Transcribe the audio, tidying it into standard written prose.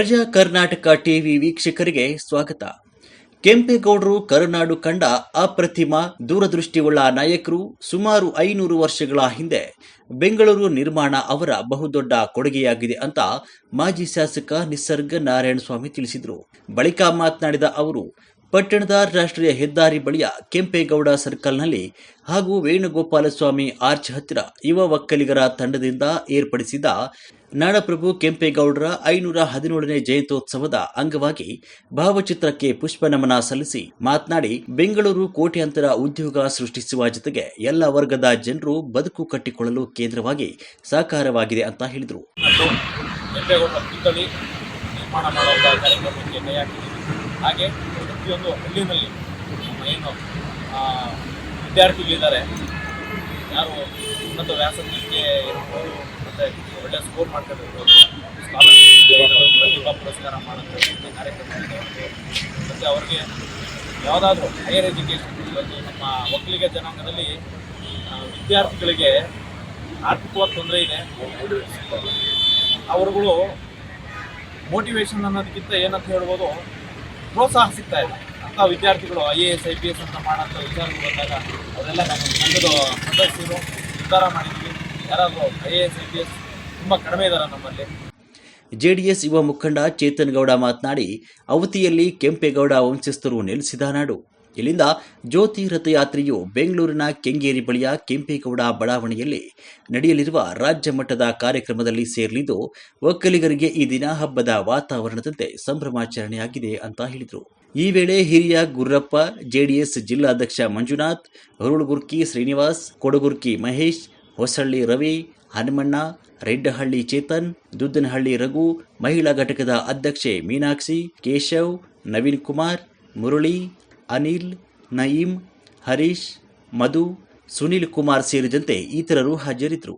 ಪ್ರಜಾ ಕರ್ನಾಟಕ ಟಿವಿ ವೀಕ್ಷಕರಿಗೆ ಸ್ವಾಗತ. ಕೆಂಪೇಗೌಡರು ಕರುನಾಡು ಕಂಡ ಅಪ್ರತಿಮ ದೂರದೃಷ್ಟಿಯುಳ್ಳ ನಾಯಕರು. ಸುಮಾರು 500 ವರ್ಷಗಳ ಹಿಂದೆ ಬೆಂಗಳೂರು ನಿರ್ಮಾಣ ಅವರ ಬಹುದೊಡ್ಡ ಕೊಡುಗೆಯಾಗಿದೆ ಅಂತ ಮಾಜಿ ಶಾಸಕ ನಿಸರ್ಗ ನಾರಾಯಣಸ್ವಾಮಿ ತಿಳಿಸಿದರು. ಬಳಿಕ ಮಾತನಾಡಿದ ಅವರು, ಪಟ್ಟಣದ ರಾಷ್ಟ್ರೀಯ ಹೆದ್ದಾರಿ ಬಳಿಯ ಕೆಂಪೇಗೌಡ ಸರ್ಕಲ್ನಲ್ಲಿ ಹಾಗೂ ವೇಣುಗೋಪಾಲಸ್ವಾಮಿ ಆರ್ಚ್ ಹತ್ತಿರ ಯುವ ಒಕ್ಕಲಿಗರ ತಂಡದಿಂದ ಏರ್ಪಡಿಸಿದ್ದ ನಾಡಪ್ರಭು ಕೆಂಪೇಗೌಡರ 517ನೇ ಜಯಂತ್ಯೋತ್ಸವದ ಅಂಗವಾಗಿ ಭಾವಚಿತ್ರಕ್ಕೆ ಪುಷ್ಪ ನಮನ ಸಲ್ಲಿಸಿ ಮಾತನಾಡಿ, ಬೆಂಗಳೂರು ಕೋಟ್ಯಾಂತರ ಉದ್ಯೋಗ ಸೃಷ್ಟಿಸುವ ಜೊತೆಗೆ ಎಲ್ಲ ವರ್ಗದ ಜನರು ಬದುಕು ಕಟ್ಟಿಕೊಳ್ಳಲು ಕೇಂದ್ರವಾಗಿ ಸಾಕಾರವಾಗಿದೆ ಅಂತ ಹೇಳಿದರು. ಹಾಗೆ ಪ್ರತಿಯೊಂದು ಹಳ್ಳಿನಲ್ಲಿ ನಮ್ಮ ಏನು ವಿದ್ಯಾರ್ಥಿಗಳಿದ್ದಾರೆ, ಯಾರು ಉನ್ನತ ವ್ಯಾಸಂಗಕ್ಕೆ ಇರ್ಬೋದು ಮತ್ತು ಒಳ್ಳೆಯ ಸ್ಕೋರ್ ಮಾಡ್ಕೊಂಡಿರ್ಬೋದು, ಸ್ಕಾಲರ್ಶಿಪ್ ಪ್ರತಿಭಾ ಪುರಸ್ಕಾರ ಮಾಡೋದು ಕಾರ್ಯಕ್ರಮಗಳಿದೆ. ಮತ್ತು ಅವ್ರಿಗೆ ಯಾವುದಾದ್ರೂ ಹೈಯರ್ ಎಜುಕೇಷನ್, ಇವತ್ತು ನಮ್ಮ ಒಕ್ಕಲಿಗ ಜನಾಂಗದಲ್ಲಿ ವಿದ್ಯಾರ್ಥಿಗಳಿಗೆ ಆರ್ಥಿಕವಾಗಿ ತೊಂದರೆ ಇದೆ. ಅವರುಗಳು ಮೋಟಿವೇಶನ್ ಅನ್ನೋದಕ್ಕಿಂತ ಏನಂತ ಹೇಳ್ಬೋದು, ಪ್ರೋತ್ಸಾಹ ಸಿಗ್ತಾ ಇದೆ. ಅಂಥ ವಿದ್ಯಾರ್ಥಿಗಳು IAS IPS ಅಂತ ಮಾಡೋಂಥ ವಿಚಾರಗಳು ಬಂದಾಗ ಅವರೆಲ್ಲ ನಮ್ಮ ಸಂಘದ ಸದಸ್ಯರು ನಿರ್ಧಾರ ಮಾಡಿದ್ವಿ, ಯಾರಾದರೂ IAS IPS ತುಂಬ ಕಡಿಮೆ ಇದ್ದಾರೆ ನಮ್ಮಲ್ಲಿ. ಜೆಡಿಎಸ್ ಯುವ ಮುಖಂಡ ಚೇತನ್ ಗೌಡ ಮಾತನಾಡಿ, ಅವತಿಯಲ್ಲಿ ಕೆಂಪೇಗೌಡ ವಂಶಸ್ಥರು ನೆಲೆಸಿದ ನಾಡು. ಇಲ್ಲಿಂದ ಜ್ಯೋತಿ ರಥಯಾತ್ರೆಯು ಬೆಂಗಳೂರಿನ ಕೆಂಗೇರಿ ಬಳಿಯ ಕೆಂಪೇಗೌಡ ಬಡಾವಣೆಯಲ್ಲಿ ನಡೆಯಲಿರುವ ರಾಜ್ಯ ಮಟ್ಟದ ಕಾರ್ಯಕ್ರಮದಲ್ಲಿ ಸೇರಲಿದ್ದು, ಒಕ್ಕಲಿಗರಿಗೆ ಈ ದಿನ ಹಬ್ಬದ ವಾತಾವರಣದಂತೆ ಸಂಭ್ರಮಾಚರಣೆಯಾಗಿದೆ ಅಂತ ಹೇಳಿದರು. ಈ ವೇಳೆ ಹಿರಿಯ ಗುರ್ರಪ್ಪ, ಜೆಡಿಎಸ್ ಜಿಲ್ಲಾಧ್ಯಕ್ಷ ಮಂಜುನಾಥ್, ಹುರುಳಗುರ್ಕಿ ಶ್ರೀನಿವಾಸ್, ಕೊಡಗುರ್ಕಿ ಮಹೇಶ್, ಹೊಸಳ್ಳಿ ರವಿ, ಹನುಮಣ್ಣ, ರೆಡ್ಡಹಳ್ಳಿ ಚೇತನ್, ದುದ್ದನಹಳ್ಳಿ ರಘು, ಮಹಿಳಾ ಘಟಕದ ಅಧ್ಯಕ್ಷೆ ಮೀನಾಕ್ಷಿ, ಕೇಶವ್, ನವೀನ್ ಕುಮಾರ್, ಮುರಳಿ, ಅನಿಲ್, ನಯೀಂ, ಹರೀಶ್, ಮಧು, ಸುನಿಲ್ ಕುಮಾರ್ ಸೇರಿದಂತೆ ಇತರರು ಹಾಜರಿದ್ದರು.